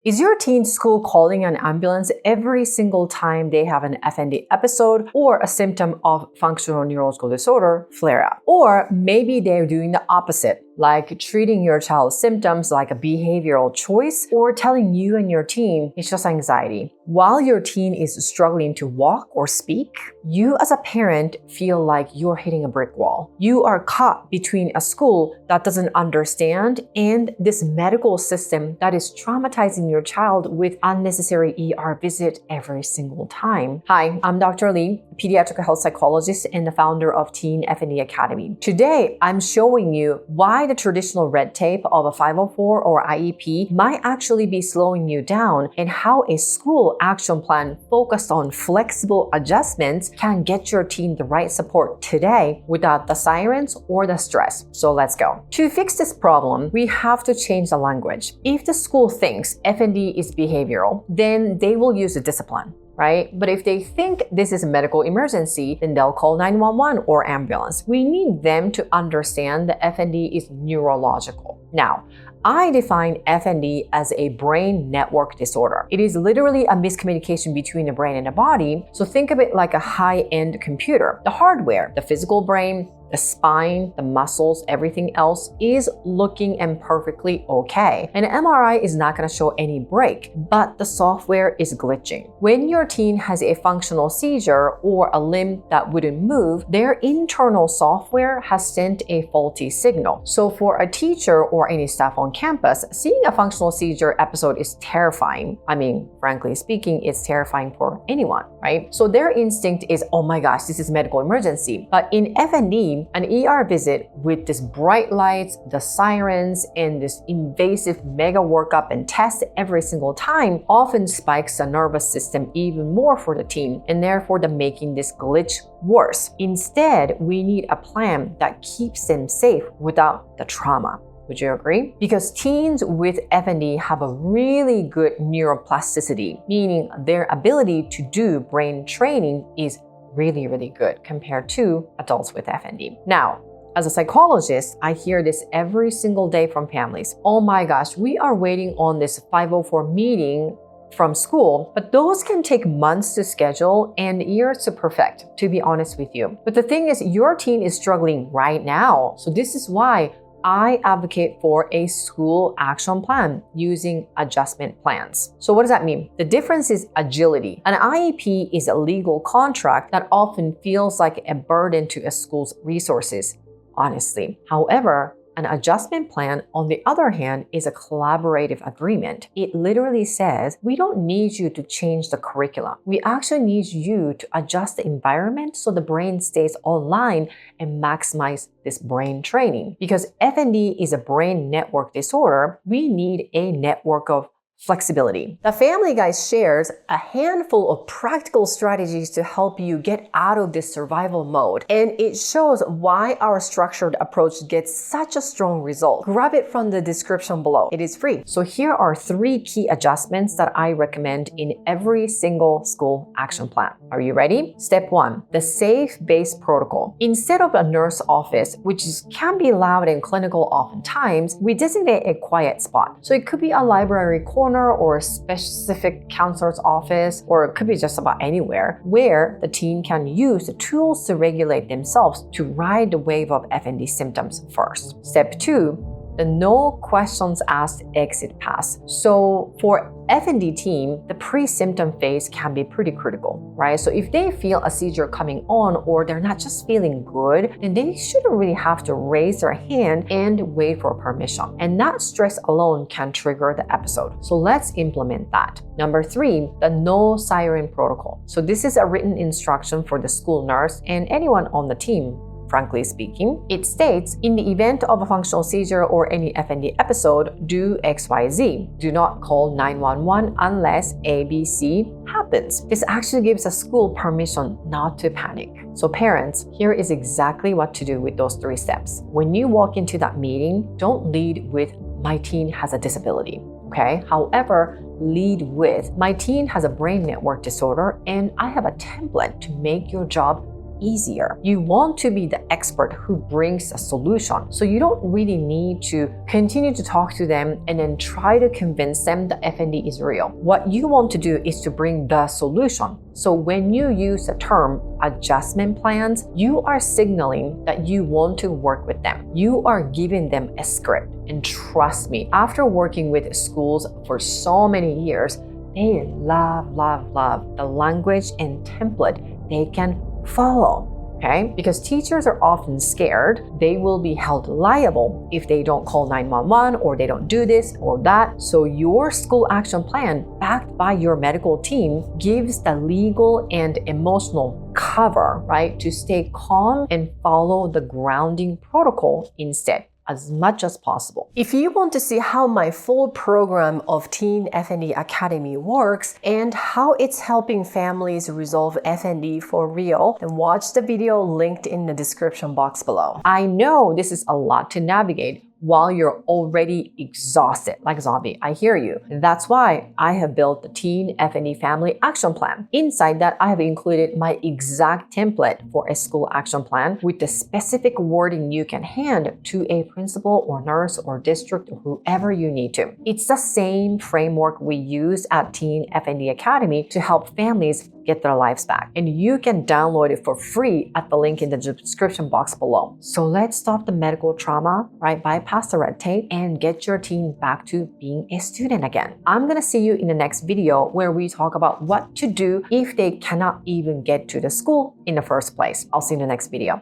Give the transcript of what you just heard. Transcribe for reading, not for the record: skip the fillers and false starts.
Is your teen's school calling an ambulance every single time they have an FND episode or a symptom of functional neurological disorder flare up? Or maybe they're doing the opposite, like treating your child's symptoms like a behavioral choice or telling you and your teen it's just anxiety. While your teen is struggling to walk or speak, you as a parent feel like you're hitting a brick wall. You are caught between a school that doesn't understand and this medical system that is traumatizing your child with unnecessary ER visit every single time. Hi, I'm Dr. Lee, pediatric health psychologist and the founder of Teen FND Academy. Today, I'm showing you why the traditional red tape of a 504 or IEP might actually be slowing you down and how a school action plan focused on flexible adjustments can get your teen the right support today without the sirens or the stress. So let's go. To fix this problem, we have to change the language. If the school thinks FND is behavioral, then they will use the discipline, right? But if they think this is a medical emergency, then they'll call 911 or ambulance. We need them to understand that FND is neurological. Now, I define FND as a brain network disorder. It is literally a miscommunication between the brain and the body. So think of it like a high-end computer. The hardware, the physical brain, the spine, the muscles, everything else is looking and perfectly okay. An MRI is not going to show any break, but the software is glitching. When your teen has a functional seizure or a limb that wouldn't move, their internal software has sent a faulty signal. So for a teacher or any staff on campus, seeing a functional seizure episode is terrifying. I mean, frankly speaking, it's terrifying for anyone, right? So their instinct is, oh my gosh, this is medical emergency. But in FND, an ER visit with this bright lights, the sirens, and this invasive mega workup and test every single time often spikes the nervous system even more for the teen, and therefore making this glitch worse. Instead, we need a plan that keeps them safe without the trauma. Would you agree? Because teens with FND have a really good neuroplasticity, meaning their ability to do brain training is really good compared to adults with FND. Now, as a psychologist, I hear this every single day from families. Oh my gosh, we are waiting on this 504 meeting from school, but those can take months to schedule and years to perfect, to be honest with you. But the thing is, your teen is struggling right now. So this is why I advocate for a school action plan using adjustment plans. So what does that mean? The difference is agility. An IEP is a legal contract that often feels like a burden to a school's resources, honestly. However, an adjustment plan, on the other hand, is a collaborative agreement. It literally says, we don't need you to change the curriculum. We actually need you to adjust the environment so the brain stays online and maximize this brain training. Because FND is a brain network disorder, we need a network of flexibility. The Family Guy shares a handful of practical strategies to help you get out of this survival mode, and it shows why our structured approach gets such a strong result. Grab it from the description below. It is free. So here are 3 key adjustments that I recommend in every single school action plan. Are you ready? Step 1, the safe-based protocol. Instead of a nurse office, which can be loud and clinical oftentimes, we designate a quiet spot. So it could be a library corner or a specific counselor's office, or it could be just about anywhere where the teen can use the tools to regulate themselves to ride the wave of FND symptoms first. Step 2, the no questions asked exit pass. So for FND team, the pre-symptom phase can be pretty critical, right? So if they feel a seizure coming on or they're not just feeling good, then they shouldn't really have to raise their hand and wait for permission. And that stress alone can trigger the episode. So let's implement that. Number 3, the no siren protocol. So this is a written instruction for the school nurse and anyone on the team. Frankly speaking, it states, in the event of a functional seizure or any FND episode, do XYZ. Do not call 911 unless ABC happens. This actually gives a school permission not to panic. So parents, here is exactly what to do with those 3 steps. When you walk into that meeting, don't lead with, my teen has a disability, okay? However, lead with, my teen has a brain network disorder and I have a template to make your job easier. You want to be the expert who brings a solution. So you don't really need to continue to talk to them and then try to convince them that FND is real. What you want to do is to bring the solution. So when you use the term adjustment plans, you are signaling that you want to work with them. You are giving them a script. And trust me, after working with schools for so many years, they love the language and template they can follow. Okay? Because teachers are often scared they will be held liable if they don't call 911 or they don't do this or that. So your school action plan, backed by your medical team, gives the legal and emotional cover, right, to stay calm and follow the grounding protocol instead, as much as possible. If you want to see how my full program of Teen FND Academy works and how it's helping families resolve FND for real, then watch the video linked in the description box below. I know this is a lot to navigate while you're already exhausted like a zombie. I hear you. And that's why I have built the Teen FND Family Action Plan. Inside that, I have included my exact template for a school action plan with the specific wording you can hand to a principal or nurse or district or whoever you need to. It's the same framework we use at Teen FND Academy to help families get their lives back. And you can download it for free at the link in the description box below. So let's stop the medical trauma, right? Bypass the red tape and get your teen back to being a student again. I'm gonna see you in the next video where we talk about what to do if they cannot even get to the school in the first place. I'll see you in the next video.